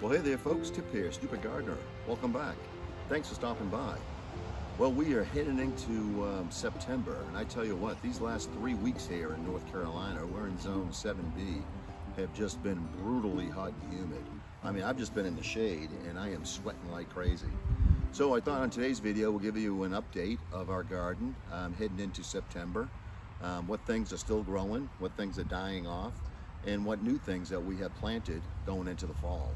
Well, hey there, folks. Tip here, Stupid Gardener. Welcome back. Thanks for stopping by. Well, we are heading into September, and I tell you what, these last 3 weeks here in North Carolina, we're in Zone 7B, have just been brutally hot and humid. I mean, I've just been in the shade, and I am sweating like crazy. So I thought on today's video, we'll give you an update of our garden heading into September, what things are still growing, what things are dying off, and what new things that we have planted going into the fall.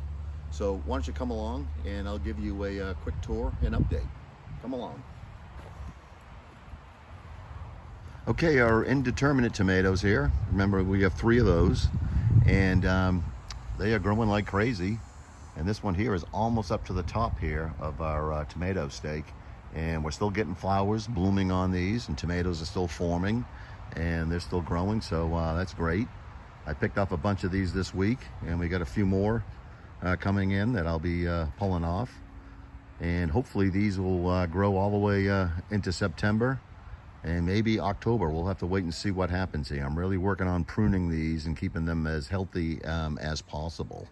So why don't you come along and I'll give you a quick tour and update. Come along. Okay, our indeterminate tomatoes here. Remember, we have 3 of those, and they are growing like crazy. And this one here is almost up to the top here of our tomato stake. And we're still getting flowers blooming on these, and tomatoes are still forming, and they're still growing, so that's great. I picked up a bunch of these this week, and we got a few more coming in that I'll be pulling off, and hopefully these will grow all the way into September and maybe October. We'll have to wait and see what happens here. I'm really working on pruning these and keeping them as healthy as possible.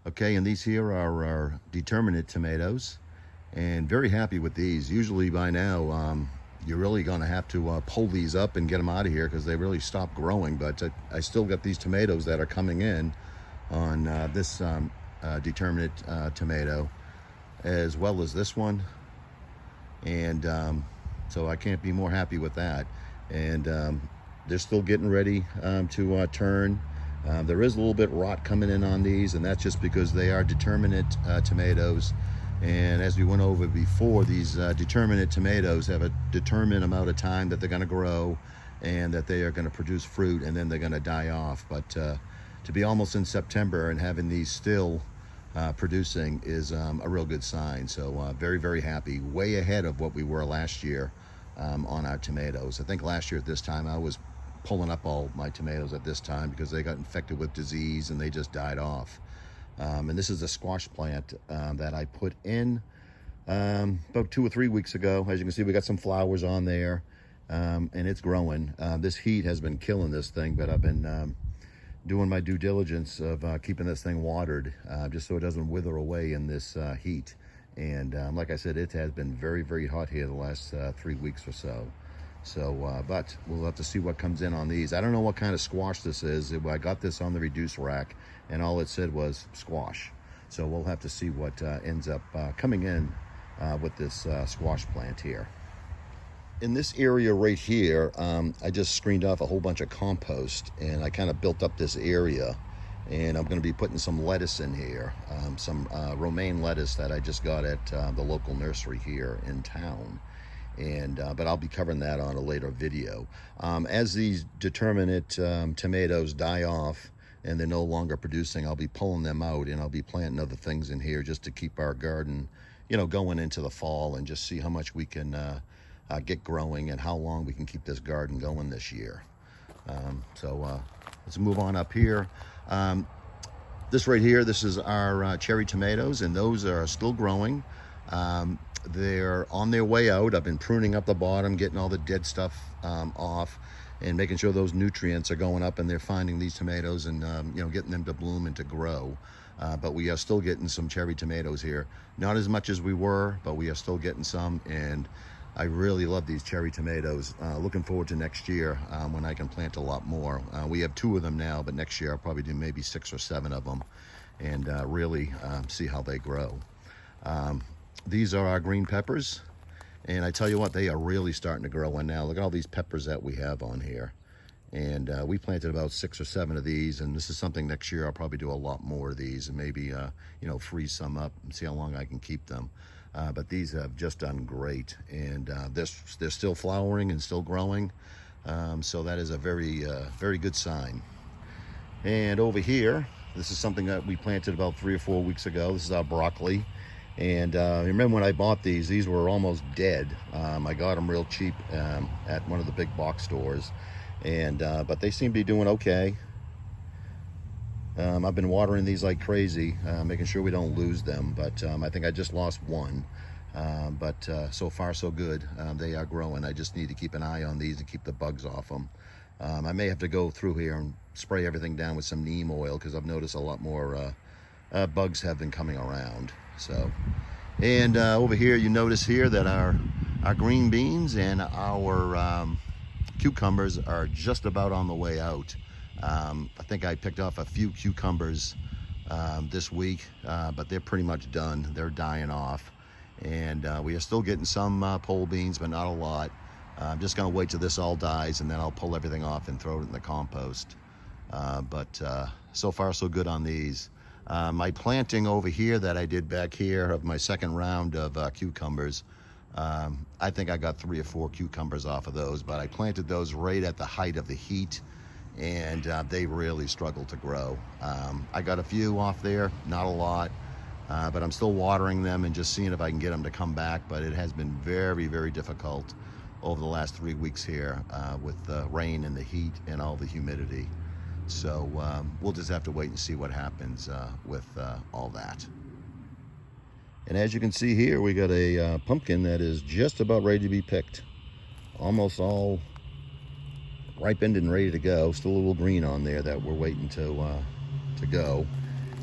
Okay, and these here are our determinate tomatoes, and very happy with these. Usually by now you're really going to have to pull these up and get them out of here because they really stopped growing, but I still got these tomatoes that are coming in on this determinate tomato, as well as this one, and so I can't be more happy with that. And they're still getting ready to turn. There is a little bit rot coming in on these, and that's just because they are determinate tomatoes. And as we went over before, these determinate tomatoes have a determined amount of time that they're going to grow and that they are going to produce fruit, and then they're going to die off. But to be almost in September and having these still producing is a real good sign. So very, very happy. Way ahead of what we were last year on our tomatoes. I think last year at this time I was pulling up all my tomatoes at this time because they got infected with disease and they just died off. And this is a squash plant that I put in about 2 or 3 weeks ago. As you can see, we got some flowers on there, and it's growing. This heat has been killing this thing, but I've been doing my due diligence of keeping this thing watered just so it doesn't wither away in this heat. And like I said, it has been very, very hot here the last 3 weeks or so. So, but we'll have to see what comes in on these. I don't know what kind of squash this is. I got this on the reduce rack, and all it said was squash. So we'll have to see what ends up coming in with this squash plant here. In this area right here, I just screened off a whole bunch of compost, and I kind of built up this area, and I'm going to be putting some lettuce in here, some romaine lettuce that I just got at the local nursery here in town. And but I'll be covering that on a later video. As these determinate tomatoes die off and they're no longer producing, I'll be pulling them out, and I'll be planting other things in here just to keep our garden, you know, going into the fall, and just see how much we can get growing and how long we can keep this garden going this year. So let's move on up here. This right here, this is our cherry tomatoes, and those are still growing. They're on their way out. I've been pruning up the bottom, getting all the dead stuff off, and making sure those nutrients are going up and they're finding these tomatoes and you know, getting them to bloom and to grow. But we are still getting some cherry tomatoes here. Not as much as we were, but we are still getting some, and I really love these cherry tomatoes. Looking forward to next year when I can plant a lot more. We have 2 of them now, but next year I'll probably do maybe 6 or 7 of them, and really see how they grow. These are our green peppers, and I tell you what, they are really starting to grow in now. Look at all these peppers that we have on here. And we planted about 6 or 7 of these, and this is something next year I'll probably do a lot more of these, and maybe you know, freeze some up and see how long I can keep them. But these have just done great, and they're still flowering and still growing, so that is a very very good sign. And over here, this is something that we planted about 3 or 4 weeks ago. This is our broccoli. And remember when I bought these were almost dead. I got them real cheap at one of the big box stores, and but they seem to be doing okay. I've been watering these like crazy, making sure we don't lose them, but I think I just lost one. But so far so good. They are growing. I just need to keep an eye on these and keep the bugs off them. I may have to go through here and spray everything down with some neem oil, because I've noticed a lot more bugs have been coming around. So, and over here you notice here that our green beans and our cucumbers are just about on the way out. I think I picked off a few cucumbers this week, but they're pretty much done. They're dying off. And we are still getting some pole beans, but not a lot. I'm just going to wait till this all dies, and then I'll pull everything off and throw it in the compost. But so far so good on these. My planting over here that I did back here of my second round of cucumbers, I think I got 3 or 4 cucumbers off of those, but I planted those right at the height of the heat, and they really struggled to grow. I got a few off there, not a lot, but I'm still watering them and just seeing if I can get them to come back. But it has been very, very difficult over the last 3 weeks here with the rain and the heat and all the humidity. So we'll just have to wait and see what happens with all that. And as you can see here, we got a pumpkin that is just about ready to be picked. Almost all ripened and ready to go. Still a little green on there that we're waiting to go.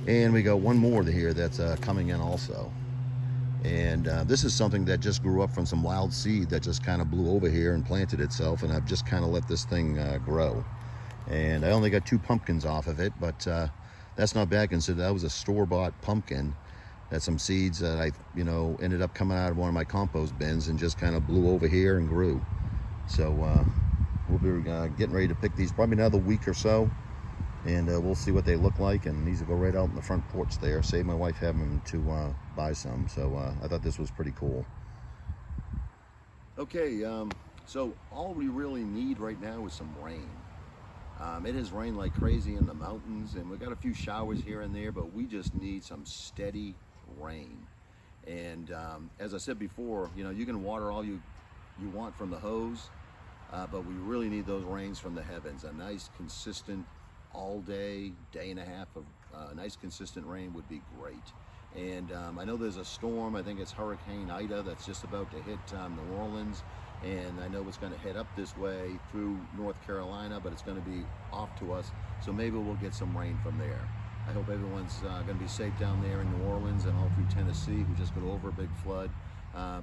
And we got one more here that's coming in also. And this is something that just grew up from some wild seed that just kind of blew over here and planted itself, and I've just kind of let this thing grow. And I only got 2 pumpkins off of it, but that's not bad considering that was a store-bought pumpkin. That's some seeds that I, ended up coming out of one of my compost bins and just kind of blew over here and grew. So we'll be getting ready to pick these probably another week or so, and we'll see what they look like. And these will go right out in the front porch there. Save my wife having to buy some. So I thought this was pretty cool. Okay, so all we really need right now is some rain. It has rained like crazy in the mountains, and we've got a few showers here and there, but we just need some steady rain. And as I said before, you can water all you want from the hose, but we really need those rains from the heavens. A nice consistent all day and a half of nice consistent rain would be great. And I know there's a storm, I think it's Hurricane Ida, that's just about to hit New Orleans. And I know it's going to head up this way through North Carolina, but it's going to be off to us. So maybe we'll get some rain from there. I hope everyone's going to be safe down there in New Orleans and all through Tennessee. We just got over a big flood.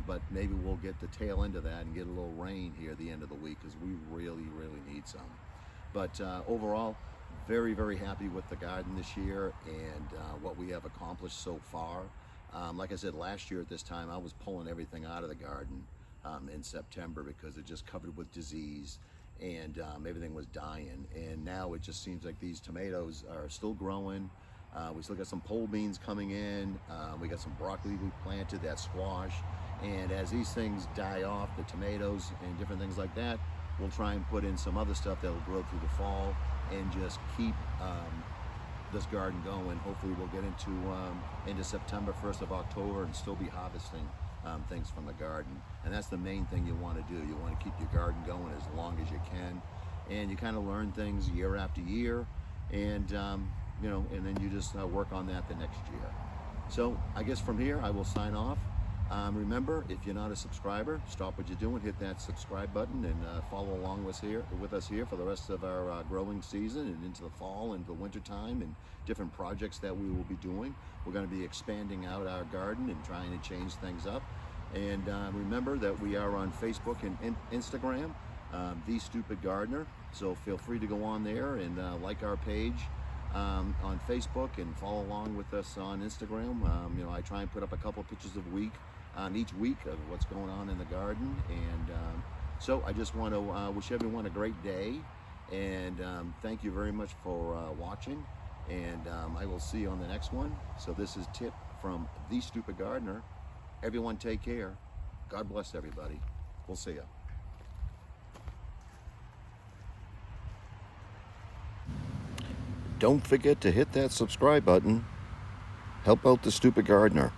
But maybe we'll get the tail end of that and get a little rain here at the end of the week, because we really, really need some. But overall, very, very happy with the garden this year and what we have accomplished so far. Like I said, last year at this time, I was pulling everything out of the garden in September because it just covered with disease and everything was dying. And now it just seems like these tomatoes are still growing. We still got some pole beans coming in. We got some broccoli we planted, that squash. And as these things die off, the tomatoes and different things like that, we'll try and put in some other stuff that will grow through the fall and just keep this garden going. Hopefully we'll get into September, 1st of October, and still be harvesting things from the garden. And that's the main thing you want to do. You want to keep your garden going as long as you can, and you kind of learn things year after year, and and then you just work on that the next year. So I guess from here I will sign off. Remember, if you're not a subscriber, stop what you're doing, hit that subscribe button, and follow along with us here for the rest of our growing season and into the fall and the winter time and different projects that we will be doing. We're going to be expanding out our garden and trying to change things up. And remember that we are on Facebook and Instagram, The Stupid Gardener. So feel free to go on there and like our page on Facebook and follow along with us on Instagram. I try and put up a couple of pictures each week of what's going on in the garden. And so I just want to wish everyone a great day, and thank you very much for watching, and I will see you on the next one. So this is Tip from The Stupid Gardener. Everyone take care. God bless everybody. We'll see you. Don't forget to hit that subscribe button. Help out The Stupid Gardener.